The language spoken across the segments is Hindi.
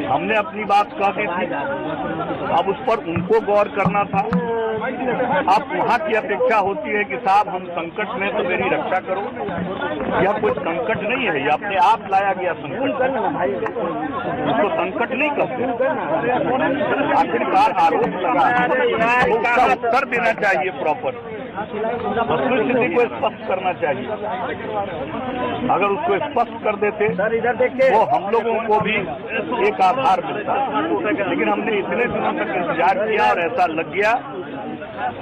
हमने अपनी बात कह दी थी, अब उस पर उनको गौर करना था। अब वहाँ की अपेक्षा होती है कि साहब हम संकट में तो मेरी रक्षा करो। यह कोई संकट नहीं है, यह अपने आप लाया गया संकट, इसको संकट नहीं कहते। आखिरकार आरोप लगा तो उसका उत्तर देना चाहिए प्रॉपर, वस्तुस्थिति को स्पष्ट करना चाहिए। अगर उसको स्पष्ट कर देते तो हम लोगों को भी एक आधार मिलता, लेकिन हमने इतने दिनों तक इंतजार किया और ऐसा लग गया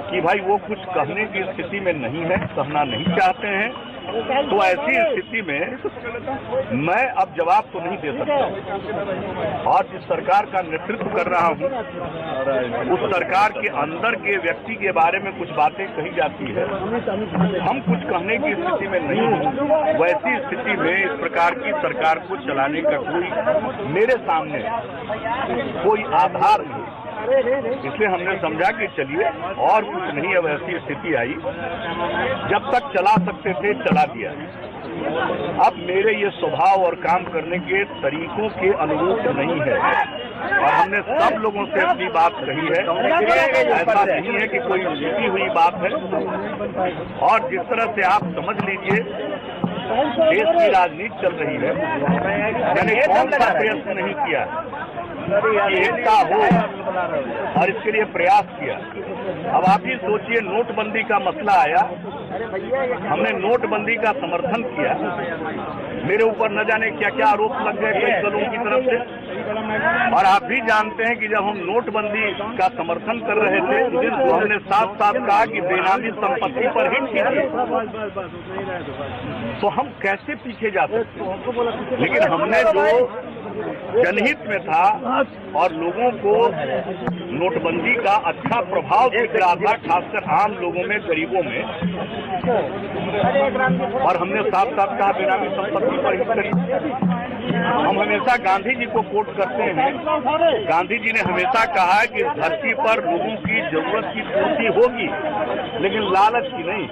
कि भाई वो कुछ कहने की स्थिति में नहीं है, कहना नहीं चाहते हैं। तो ऐसी स्थिति में मैं अब जवाब तो नहीं दे सकता, और जिस सरकार का नेतृत्व कर रहा हूँ उस सरकार के अंदर के व्यक्ति के बारे में कुछ बातें कही जाती है, हम कुछ कहने की स्थिति में नहीं हैं। वैसी स्थिति में इस प्रकार की सरकार को चलाने का कोई मेरे सामने कोई आधार नहीं, इसलिए हमने समझा कि चलिए और कुछ नहीं। अब ऐसी स्थिति आई, जब तक चला सकते थे चला दिया। अब मेरे ये स्वभाव और काम करने के तरीकों के अनुरूप नहीं है, और हमने सब लोगों से अपनी बात कही है। ऐसा नहीं है कि कोई छिपी हुई बात है, और जिस तरह से आप समझ लीजिए देश की राजनीति चल रही है, मैंने कौन सा प्रयत्न नहीं किया एकता हो, और इसके लिए प्रयास किया। अब आप ही सोचिए, नोटबंदी का मसला आया, हमने नोटबंदी का समर्थन किया, मेरे ऊपर न जाने क्या क्या आरोप लग गए कई दलों की तरफ से। और आप भी जानते हैं कि जब हम नोटबंदी का समर्थन कर रहे थे तो हमने साफ साफ कहा कि बेनामी संपत्ति पर हिट कीजिए, तो हम कैसे पीछे जा सकते। लेकिन हमने जो जनहित में था और लोगों को नोटबंदी का अच्छा प्रभाव दिख रहा था, खासकर आम लोगों में, गरीबों में, और हमने साफ साफ कहा बेनामी संपत्ति पर हिट करिए। हम हमेशा गांधी जी को कोट करते हैं, गांधी जी ने हमेशा कहा कि धरती पर लोगों की जरूरत की पूर्ति होगी लेकिन लालच की नहीं,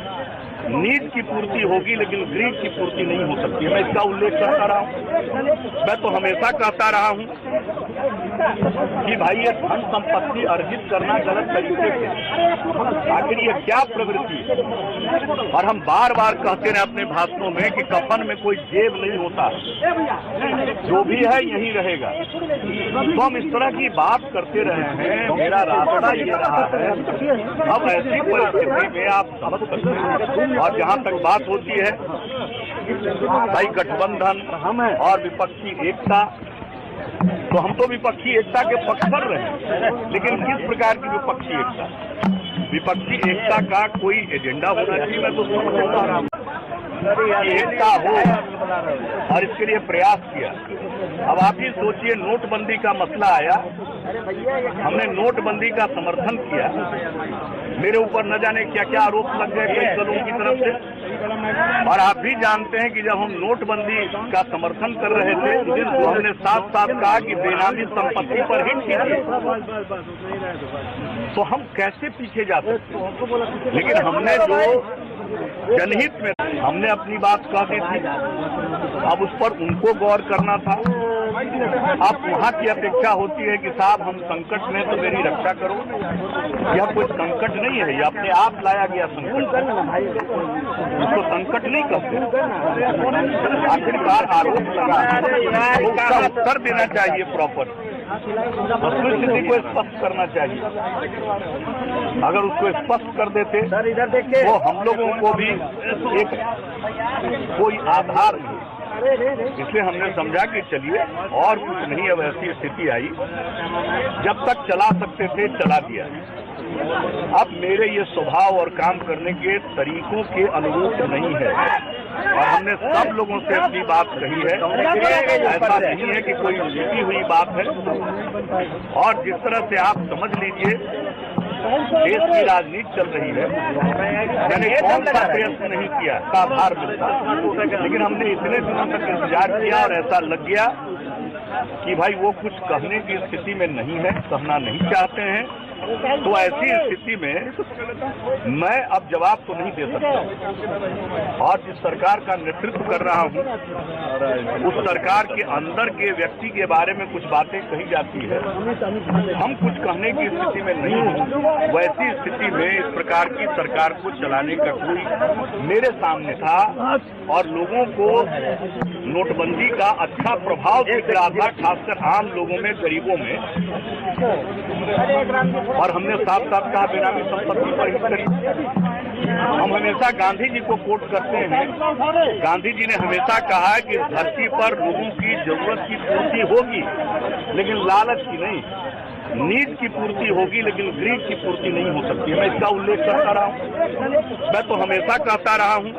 नीड की पूर्ति होगी लेकिन ग्रीड की पूर्ति नहीं हो सकती। मैं इसका उल्लेख करता रहा हूँ, मैं तो हमेशा कहता रहा हूँ कि भाई ये धन संपत्ति अर्जित करना गलत तरीके से, आखिर ये क्या प्रवृत्ति है। और हम बार बार कहते हैं अपने भाषणों में कि कफन में कोई जेब नहीं होता, जो भी है यही रहेगा। तो हम इस तरह की बात करते रहे हैं, मेरा रास्ता ये रहा है। अब ऐसी परिस्थिति में आप समझ सकते हैं, और जहाँ तक बात होती है भाई गठबंधन और विपक्षी एकता, तो हम तो विपक्षी एकता के पक्षधर रहे, लेकिन किस प्रकार की विपक्षी एकता? विपक्षी एकता का कोई एजेंडा होना चाहिए, मैं तो समझता रहा हूँ एकता हो, और इसके लिए प्रयास किया। अब आप ही सोचिए, नोटबंदी का मसला आया, हमने नोटबंदी का समर्थन किया, मेरे ऊपर न जाने क्या क्या आरोप लग गए कई दलों की तरफ से। और आप भी जानते हैं कि जब हम नोटबंदी का समर्थन कर रहे थे तो हमने साफ साफ कहा कि बेनामी संपत्ति पर हिट कीजिए, तो हम कैसे पीछे जा सकते। लेकिन हमने जो जनहित में हमने अपनी बात कह दी थी, अब उस पर उनको गौर करना था। अब वहाँ की अपेक्षा होती है कि साहब हम संकट में तो मेरी रक्षा करो। यह कोई संकट नहीं है, यह अपने आप लाया गया संकट, इसको संकट नहीं कहते। आखिरकार आरोप लगा तो उसका उत्तर देना चाहिए प्रॉपर, वस्तुस्थिति को स्पष्ट करना चाहिए। अगर उसको स्पष्ट कर देते तो हम लोगों को भी एक कोई आधार नहीं, इसलिए हमने समझा कि चलिए और कुछ नहीं। अब ऐसी स्थिति आई, जब तक चला सकते थे चला दिया। अब मेरे ये स्वभाव और काम करने के तरीकों के अनुरूप नहीं है, और हमने सब लोगों से अपनी बात कही है। ऐसा नहीं है कि कोई छिपी हुई बात है, और जिस तरह से आप समझ लीजिए देश की राजनीति चल रही है, मैंने कौन सा प्रयत्न नहीं किया आधार मिलता, लेकिन हमने इतने दिनों तक इंतजार किया और ऐसा लग गया कि भाई वो कुछ कहने की स्थिति में नहीं है, कहना नहीं चाहते हैं, तो ऐसी स्थिति में मैं अब जवाब तो नहीं दे सकता। और जिस सरकार का नेतृत्व कर रहा हूं, उस सरकार के अंदर के व्यक्ति के बारे में कुछ बातें कही जाती है, हम कुछ कहने की स्थिति में नहीं हैं। वैसी स्थिति में इस प्रकार की सरकार को चलाने का कोई मेरे सामने था और लोगों को नोटबंदी का अच्छा प्रभाव दिख रहा था, खासकर आम लोगों में, गरीबों में। और हमने साफ साफ कहा बेनामी संपत्ति पर ही करी। हम हमेशा गांधी जी को कोट करते हैं। गांधी जी ने हमेशा कहा है कि इस धरती पर लोगों की जरूरत की पूर्ति होगी, लेकिन लालच की नहीं। नीड की पूर्ति होगी, लेकिन ग्रीड की पूर्ति नहीं हो सकती। मैं इसका उल्लेख करता रहा हूं, मैं तो हमेशा कहता रहा हूं